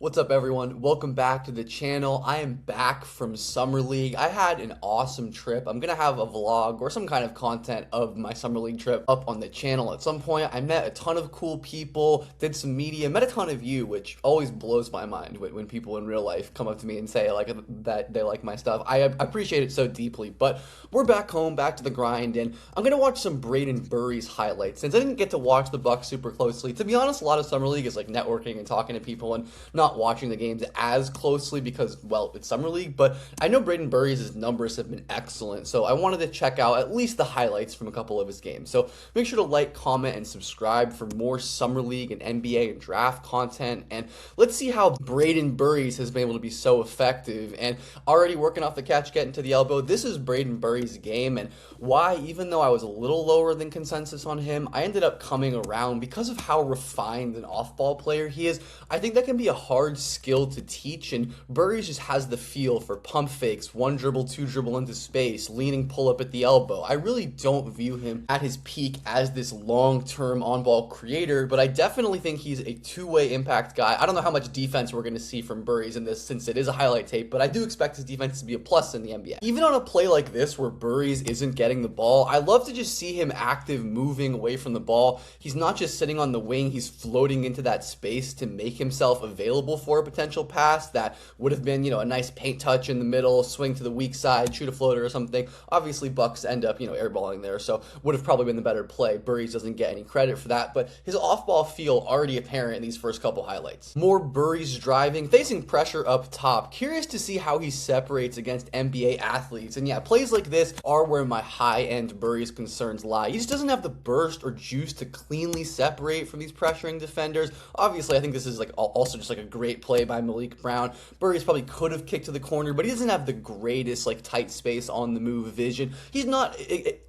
What's up, everyone? Welcome back to the channel. I am back from Summer League. I had an awesome trip. I'm gonna have a vlog or some kind of content of my Summer League trip up on the channel at some point. I met a ton of cool people, did some media, met a ton of you, which always blows my mind when people in real life come up to me and say like that they like my stuff. I appreciate it so deeply. But we're back home, back to the grind, and I'm gonna watch some Brayden Burries highlights. Since I didn't get to watch the Bucks super closely, to be honest, a lot of Summer League is like networking and talking to people and not watching the games as closely because, well, it's Summer League, but I know Brayden Burries' numbers have been excellent, so I wanted to check out at least the highlights from a couple of his games. So make sure to like, comment, and subscribe for more Summer League and NBA and draft content, and let's see how Brayden Burries has been able to be so effective and already working off the catch, getting to the elbow. This is Brayden Burries' game, and why, even though I was a little lower than consensus on him, I ended up coming around because of how refined an off-ball player he is. I think that can be a hard skill to teach, and Burries just has the feel for pump fakes, one dribble, two dribble into space, leaning pull up at the elbow. I really don't view him at his peak as this long-term on-ball creator, but I definitely think he's a two-way impact guy. I don't know how much defense we're going to see from Burries in this since it is a highlight tape, but I do expect his defense to be a plus in the NBA. Even on a play like this where Burries isn't getting the ball, I love to just see him active, moving away from the ball. He's not just sitting on the wing, he's floating into that space to make himself available for a potential pass that would have been, a nice paint touch in the middle, swing to the weak side, shoot a floater or something. Obviously, Bucks end up, airballing there, so would have probably been the better play. Burries doesn't get any credit for that, but his off-ball feel already apparent in these first couple highlights. More Burries driving, facing pressure up top. Curious to see how he separates against NBA athletes, and yeah, plays like this are where my high-end Burries concerns lie. He just doesn't have the burst or juice to cleanly separate from these pressuring defenders. Obviously, I think this is also just a great play by Malik Brown. Burries probably could have kicked to the corner, but he doesn't have the greatest tight space on the move vision. He's not,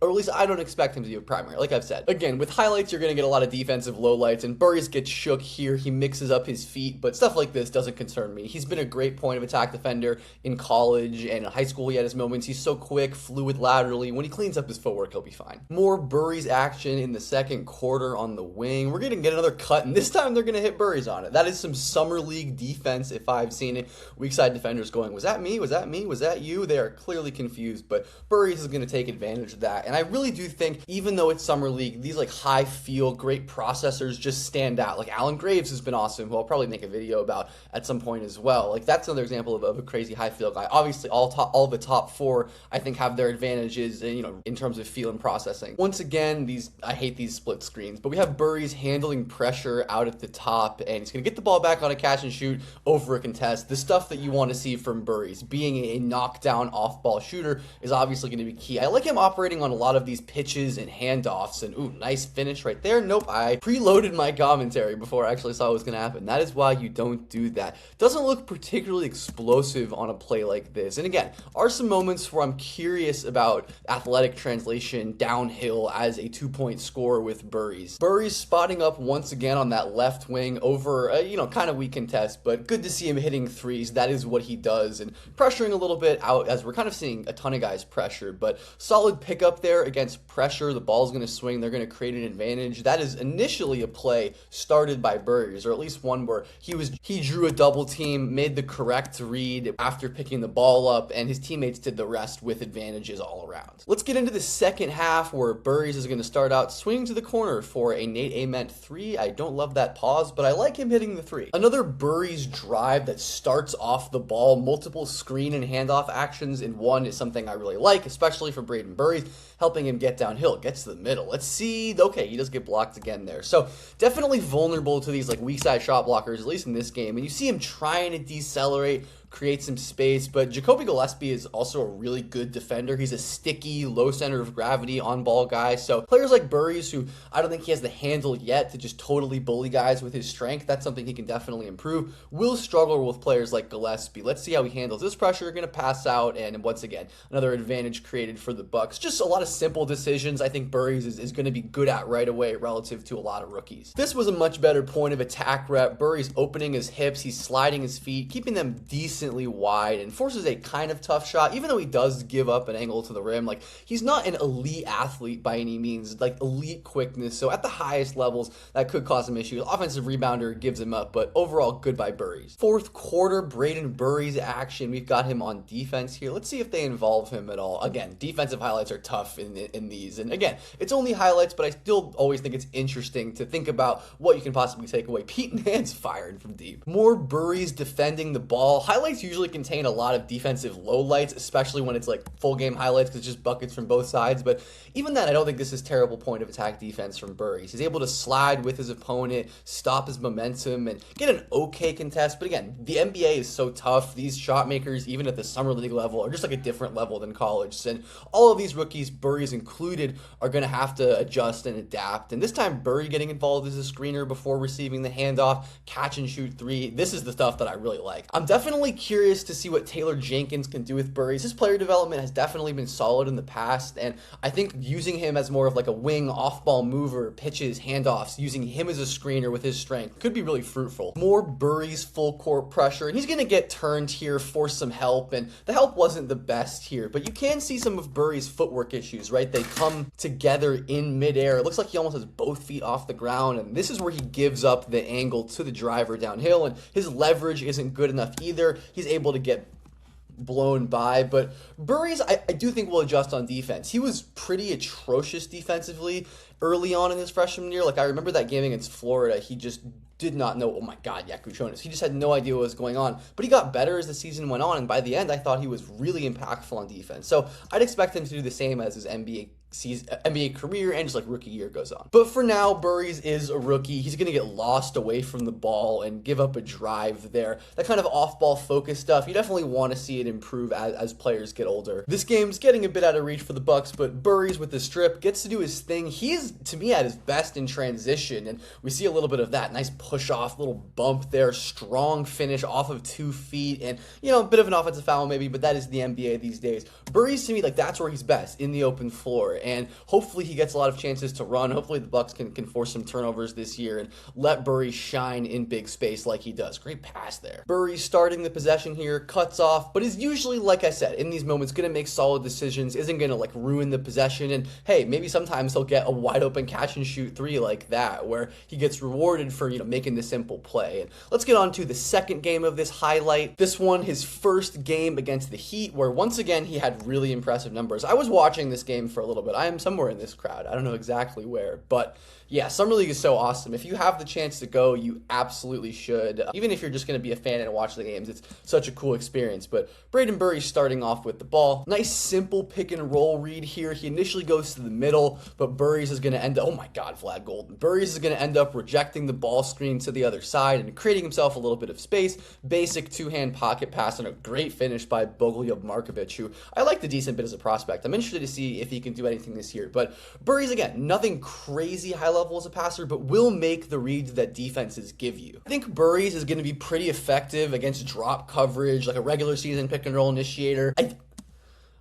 or at least I don't expect him to be a primary, like I've said. Again, with highlights, you're going to get a lot of defensive lowlights, and Burries gets shook here. He mixes up his feet, but stuff like this doesn't concern me. He's been a great point of attack defender in college and in high school. He had his moments. He's so quick, fluid laterally. When he cleans up his footwork, he'll be fine. More Burries action in the second quarter on the wing. We're going to get another cut, and this time they're going to hit Burries on it. That is some Summer League defense if I've seen it. Weak side defenders going, was that me? Was that me? Was that you? They are clearly confused, but Burries is going to take advantage of that. And I really do think, even though it's Summer League, these high feel, great processors just stand out. Like Alan Graves has been awesome, who I'll probably make a video about at some point as well. That's another example of a crazy high feel guy. Obviously, all the top four, I think, have their advantages, in terms of feel and processing. Once again, I hate these split screens, but we have Burries handling pressure out at the top, and he's going to get the ball back on a catch and shoot over a contest. The stuff that you want to see from Burries. Being a knockdown off-ball shooter is obviously going to be key. I like him operating on a lot of these pitches and handoffs, and ooh, nice finish right there. Nope, I preloaded my commentary before I actually saw what was going to happen. That is why you don't do that. Doesn't look particularly explosive on a play like this. And again, are some moments where I'm curious about athletic translation downhill as a two-point scorer with Burries. Burries spotting up once again on that left wing over a, kind of weak contest, but good to see him hitting threes. That is what he does, and pressuring a little bit out as we're kind of seeing a ton of guys pressure, but solid pickup there against pressure. The ball's going to swing. They're going to create an advantage. That is initially a play started by Burries, or at least one where he drew a double team, made the correct read after picking the ball up, and his teammates did the rest with advantages all around. Let's get into the second half where Burries is going to start out swinging to the corner for a Nate Ament three. I don't love that pause, but I like him hitting the three. Another Burries drive that starts off the ball, multiple screen and handoff actions in one is something I really like, especially for Brayden Burries, helping him get downhill, gets to the middle. Let's see, okay, he does get blocked again there. So definitely vulnerable to these weak side shot blockers, at least in this game, and you see him trying to decelerate, create some space, but Jacoby Gillespie is also a really good defender. He's a sticky, low center of gravity on-ball guy, so players like Burries, who I don't think he has the handle yet to just totally bully guys with his strength, that's something he can definitely improve, will struggle with players like Gillespie. Let's see how he handles this pressure. Going to pass out, and once again, another advantage created for the Bucks. Just a lot of simple decisions I think Burries is going to be good at right away relative to a lot of rookies. This was a much better point of attack rep. Burries opening his hips, he's sliding his feet, keeping them decent decently wide and forces a kind of tough shot, even though he does give up an angle to the rim. Like, he's not an elite athlete by any means, like elite quickness. So at the highest levels, that could cause him issues. Offensive rebounder gives him up, but overall, good by Burries. Fourth quarter, Brayden Burries action. We've got him on defense here. Let's see if they involve him at all. Again, defensive highlights are tough in these. And again, it's only highlights, but I still always think it's interesting to think about what you can possibly take away. Pete Nance firing from deep. More Burries defending the ball. Highlights usually contain a lot of defensive lowlights, especially when it's like full game highlights because it's just buckets from both sides. But even then, I don't think this is terrible point of attack defense from Burries. He's able to slide with his opponent, stop his momentum, and get an okay contest. But again, the NBA is so tough. These shot makers, even at the summer league level, are just like a different level than college. And all of these rookies, Burries included, are going to have to adjust and adapt. And this time, Burry getting involved as a screener before receiving the handoff, catch and shoot three. This is the stuff that I really like. I'm definitely curious to see what Taylor Jenkins can do with Burries. His player development has definitely been solid in the past, and I think using him as more of like a wing off-ball mover, pitches, handoffs, using him as a screener with his strength could be really fruitful. More Burries full court pressure, and he's going to get turned here, force some help, and the help wasn't the best here, but you can see some of Burries' footwork issues, right? They come together in midair. It looks like he almost has both feet off the ground, and this is where he gives up the angle to the driver downhill, and his leverage isn't good enough either. He's able to get blown by, but Burries, I do think will adjust on defense. He was pretty atrocious defensively early on in his freshman year. Like, I remember that game against Florida, he just did not know, oh my God, Yakuchonis. He just had no idea what was going on, but he got better as the season went on, and by the end, I thought he was really impactful on defense. So I'd expect him to do the same as his NBA career and just like rookie year goes on. But for now, Burries is a rookie. He's going to get lost away from the ball and give up a drive there. That kind of off-ball focus stuff, you definitely want to see it improve as players get older. This game's getting a bit out of reach for the Bucks, but Burries with the strip gets to do his thing. He is, to me, at his best in transition, and we see a little bit of that. Nice push-off, little bump there, strong finish off of 2 feet, and, you know, a bit of an offensive foul maybe, but that is the NBA these days. Burries, to me, like, that's where he's best, in the open floor. And hopefully he gets a lot of chances to run. Hopefully the Bucks can force some turnovers this year and let Burries shine in big space like he does. Great pass there. Burries starting the possession here, cuts off, but is usually, like I said, in these moments going to make solid decisions, isn't going to like ruin the possession. And hey, maybe sometimes he'll get a wide open catch and shoot three like that, where he gets rewarded for, you know, making the simple play. And let's get on to the second game of this highlight. This one, his first game against the Heat, where once again he had really impressive numbers. I was watching this game for a little bit. I am somewhere in this crowd. I don't know exactly where, but yeah, Summer League is so awesome. If you have the chance to go, you absolutely should. Even if you're just going to be a fan and watch the games, it's such a cool experience. But Brayden Burries starting off with the ball. Nice simple pick and roll read here. He initially goes to the middle, but Burries is going to end up, oh my God, Vlad Golden. Burries is going to end up rejecting the ball screen to the other side and creating himself a little bit of space. Basic two-hand pocket pass and a great finish by Bogoljub Markovic, who I liked a decent bit as a prospect. I'm interested to see if he can do anything this year. But Burries, again, nothing crazy high level as a passer, but will make the reads that defenses give you. I think Burries is going to be pretty effective against drop coverage, like a regular season pick and roll initiator.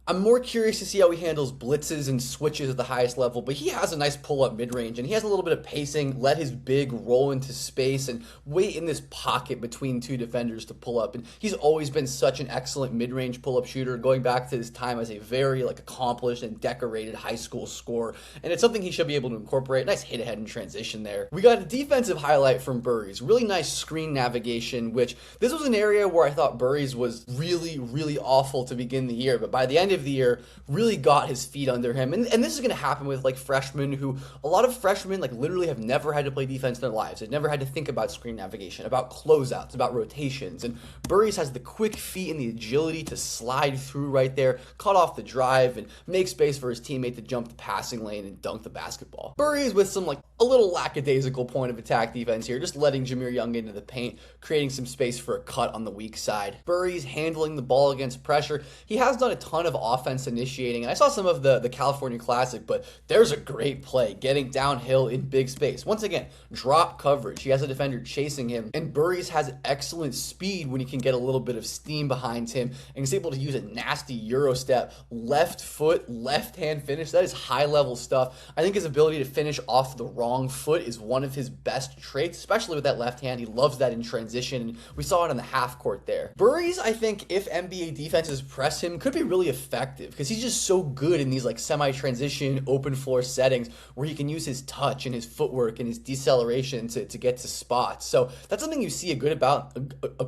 I'm more curious to see how he handles blitzes and switches at the highest level, but he has a nice pull-up mid-range, and he has a little bit of pacing, let his big roll into space, and wait in this pocket between two defenders to pull up. And he's always been such an excellent mid-range pull-up shooter, going back to his time as a very accomplished and decorated high school scorer, and it's something he should be able to incorporate. Nice hit ahead in transition there. We got a defensive highlight from Burries. Really nice screen navigation, which this was an area where I thought Burries was really, really awful to begin the year, but by the end of the year really got his feet under him. And this is going to happen with freshmen who, a lot of freshmen literally have never had to play defense in their lives. They've never had to think about screen navigation, about closeouts, about rotations. And Burries has the quick feet and the agility to slide through right there, cut off the drive, and make space for his teammate to jump the passing lane and dunk the basketball. Burries with some a little lackadaisical point of attack defense here, just letting Jameer Young into the paint, creating some space for a cut on the weak side. Burries handling the ball against pressure. He has done a ton of offense initiating, and I saw some of the California Classic, but there's a great play getting downhill in big space. Once again, drop coverage. He has a defender chasing him, and Burries has excellent speed when he can get a little bit of steam behind him, and he's able to use a nasty Euro step, left foot, left hand finish. That is high level stuff. I think his ability to finish off the wrong strong foot is one of his best traits, especially with that left hand. He loves that in transition, and we saw it on the half court there. Burries, I think, if NBA defenses press him, could be really effective because he's just so good in these like semi-transition, open floor settings where he can use his touch and his footwork and his deceleration to get to spots. So that's something you see a good about,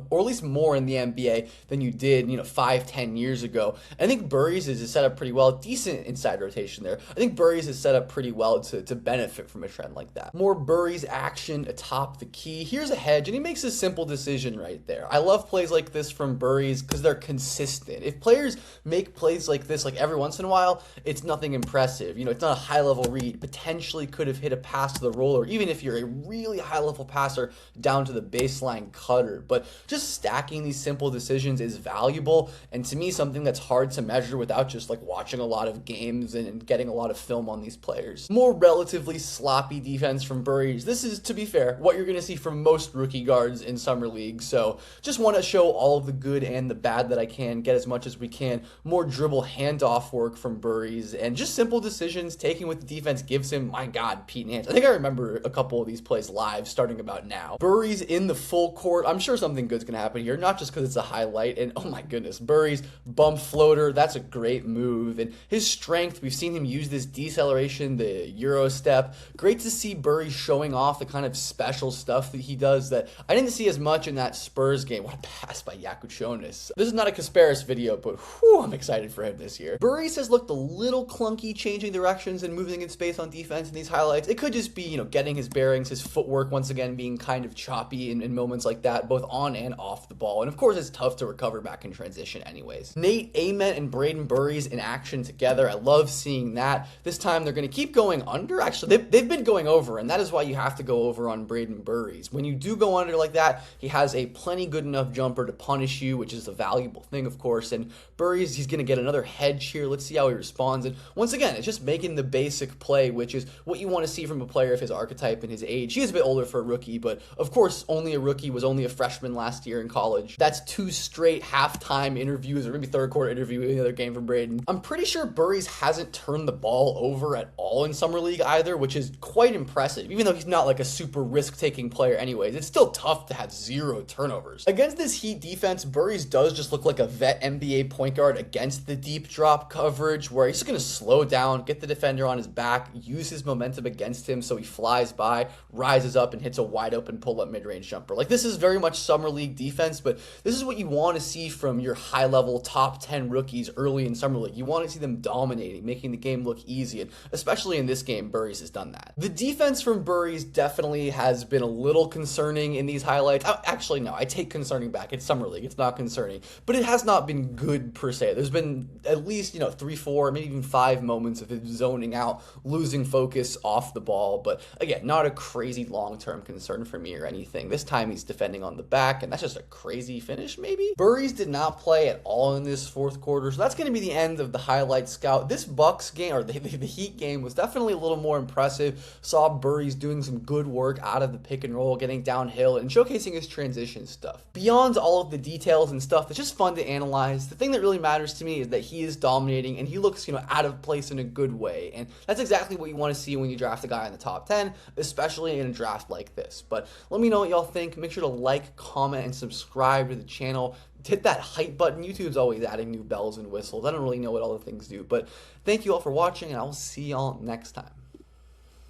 or at least more in the NBA than you did, 5-10 years ago. I think Burries is set up pretty well, decent inside rotation there. I think Burries is set up pretty well to benefit from a trend like that. More Burries action atop the key. Here's a hedge, and he makes a simple decision right there. I love plays like this from Burries because they're consistent. If players make plays like this like every once in a while, it's nothing impressive. It's not a high level read. Potentially could have hit a pass to the roller, even if you're a really high level passer down to the baseline cutter. But just stacking these simple decisions is valuable, and to me something that's hard to measure without just like watching a lot of games and getting a lot of film on these players. More relatively sloppy defense from Burries. This is, to be fair, what you're going to see from most rookie guards in Summer League, so just want to show all of the good and the bad that I can, get as much as we can. More dribble handoff work from Burries, and just simple decisions taking what the defense gives him. My God, Pete Nance. I think I remember a couple of these plays live starting about now. Burries in the full court. I'm sure something good's going to happen here, not just because it's a highlight, and oh my goodness, Burries bump floater. That's a great move, and his strength, we've seen him use this deceleration, the Euro step. Great to see Burries showing off the kind of special stuff that he does that I didn't see as much in that Spurs game. What a pass by Yakuchonis. This is not a Kasparis video, but whew, I'm excited for him this year. Burries has looked a little clunky changing directions and moving in space on defense in these highlights. It could just be, getting his bearings, his footwork once again being kind of choppy in moments like that, both on and off the ball. And of course, it's tough to recover back in transition anyways. Nate Ament and Brayden Burries in action together. I love seeing that. This time they're going to keep going under. Actually, they've been going over, and that is why you have to go over on Brayden Burries. When you do go under like that, he has a plenty good enough jumper to punish you, which is a valuable thing, of course. And Burries, he's going to get another hedge here. Let's see how he responds. And once again, it's just making the basic play, which is what you want to see from a player of his archetype and his age. He is a bit older for a rookie, but of course, only a rookie, was only a freshman last year in college. That's 2 straight halftime interviews, or maybe third quarter interview in the other game from Brayden. I'm pretty sure Burries hasn't turned the ball over at all in Summer League either, which is quite impressive. Even though he's not like a super risk-taking player anyways, it's still tough to have 0 turnovers. Against this Heat defense, Burries does just look like a vet NBA point guard against the deep drop coverage, where he's just going to slow down, get the defender on his back, use his momentum against him so he flies by, rises up, and hits a wide open pull-up mid-range jumper. Like, this is very much Summer League defense, but this is what you want to see from your high-level top 10 rookies early in Summer League. You want to see them dominating, making the game look easy, and especially in this game, Burries has done that. The defense from Burries definitely has been a little concerning in these highlights. Actually, no, I take concerning back. It's Summer League. It's not concerning, but it has not been good per se. There's been at least, 3, 4, maybe even 5 moments of him zoning out, losing focus off the ball, but again, not a crazy long-term concern for me or anything. This time he's defending on the back, and that's just a crazy finish, maybe? Burries did not play at all in this fourth quarter, so that's going to be the end of the highlight scout. This Bucks game, or the Heat game, was definitely a little more impressive. Saw Burries doing some good work out of the pick and roll, getting downhill, and showcasing his transition stuff. Beyond all of the details and stuff, it's just fun to analyze. The thing that really matters to me is that he is dominating, and he looks, out of place in a good way, and that's exactly what you want to see when you draft a guy in the top 10, especially in a draft like this. But let me know what y'all think. Make sure to like, comment, and subscribe to the channel. Hit that hype button. YouTube's always adding new bells and whistles. I don't really know what all the things do, but thank you all for watching, and I will see y'all next time.